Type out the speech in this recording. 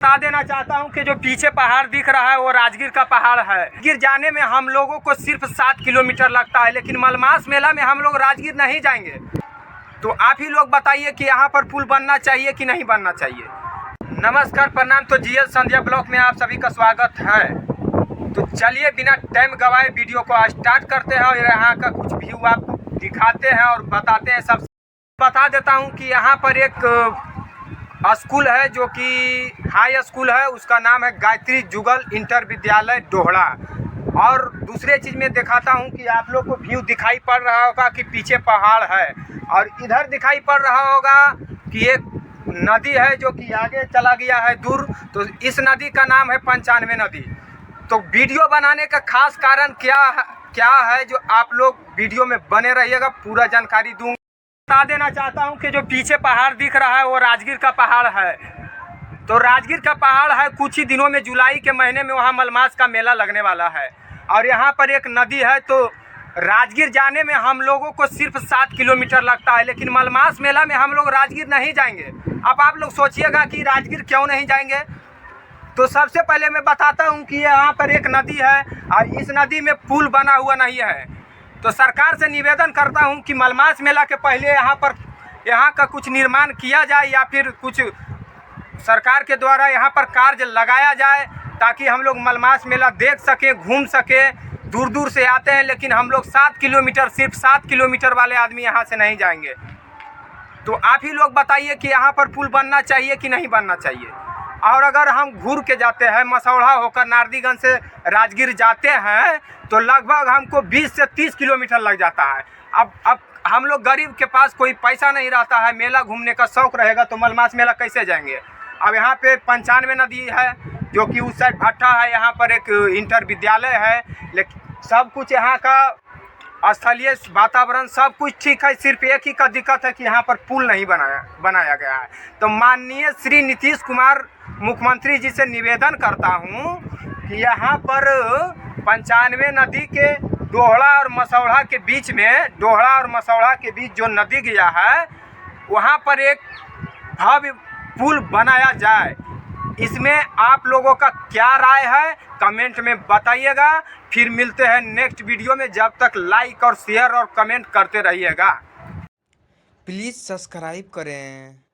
बता देना चाहता हूं कि जो पीछे पहाड़ दिख रहा है वो राजगीर का पहाड़ है। राजगीर जाने में हम लोगों को सिर्फ 7 किलोमीटर लगता है, लेकिन मलमास मेला में हम लोग राजगीर नहीं जाएंगे। तो आप ही लोग बताइए कि यहाँ पर पुल बनना चाहिए कि नहीं बनना चाहिए। नमस्कार, प्रणाम। तो जीएस संध्या ब्लॉग में आप सभी का स्वागत है। तो चलिए बिना टाइम गवाए वीडियो को स्टार्ट करते हैं और यहाँ का कुछ व्यू आपको दिखाते हैं और बताते हैं। सब बता देता हूँ कि यहाँ पर एक स्कूल है जो कि हाई स्कूल है, उसका नाम है गायत्री जुगल इंटर विद्यालय डोहड़ा। और दूसरे चीज़ में दिखाता हूँ कि आप लोग को व्यू दिखाई पड़ रहा होगा कि पीछे पहाड़ है और इधर दिखाई पड़ रहा होगा कि एक नदी है जो कि आगे चला गया है दूर। तो इस नदी का नाम है 95 नदी। तो वीडियो बनाने का खास कारण क्या है जो आप लोग वीडियो में बने रहिएगा, पूरा जानकारी दूँगा। बता देना चाहता हूं कि जो पीछे पहाड़ दिख रहा है वो राजगीर का पहाड़ है। तो राजगीर का पहाड़ है, कुछ ही दिनों में जुलाई के महीने में वहां मलमास का मेला लगने वाला है और यहां पर एक नदी है। तो राजगीर जाने में हम लोगों को सिर्फ 7 किलोमीटर लगता है, लेकिन मलमास मेला में हम लोग राजगीर नहीं जाएंगे। अब आप लोग सोचिएगा कि राजगीर क्यों नहीं जाएंगे। तो सबसे पहले मैं बताता हूँ कि यहाँ पर एक नदी है और इस नदी में पुल बना हुआ नहीं है। तो सरकार से निवेदन करता हूं कि मलमास मेला के पहले यहाँ का कुछ निर्माण किया जाए या फिर कुछ सरकार के द्वारा यहाँ पर कार्य लगाया जाए, ताकि हम लोग मलमास मेला देख सकें, घूम सकें। दूर दूर से आते हैं, लेकिन हम लोग 7 किलोमीटर, सिर्फ 7 किलोमीटर वाले आदमी यहाँ से नहीं जाएंगे। तो आप ही लोग बताइए कि यहाँ पर पुल बनना चाहिए कि नहीं बनना चाहिए। और अगर हम घूर के जाते हैं, मसौढ़ा होकर नारदीगंज से राजगीर जाते हैं, तो लगभग हमको 20 से 30 किलोमीटर लग जाता है। अब हम लोग गरीब के पास कोई पैसा नहीं रहता है, मेला घूमने का शौक़ रहेगा तो मलमास मेला कैसे जाएंगे। अब यहाँ पे 95 नदी है जो कि उस साइड भट्टा है, यहाँ पर एक इंटर विद्यालय है। लेकिन सब कुछ यहाँ का स्थलीय वातावरण सब कुछ ठीक है, सिर्फ एक ही का दिक्कत है कि यहाँ पर पुल नहीं बनाया गया है। तो माननीय श्री नीतीश कुमार मुख्यमंत्री जी से निवेदन करता हूँ कि यहाँ पर 95 नदी के डोहड़ा और मसौढ़ा के बीच में, डोहड़ा और मसौढ़ा के बीच जो नदी गया है, वहाँ पर एक भव्य पुल बनाया जाए। इसमें आप लोगों का क्या राय है कमेंट में बताइएगा। फिर मिलते हैं नेक्स्ट वीडियो में, जब तक लाइक और शेयर और कमेंट करते रहिएगा। प्लीज़ सब्सक्राइब करें।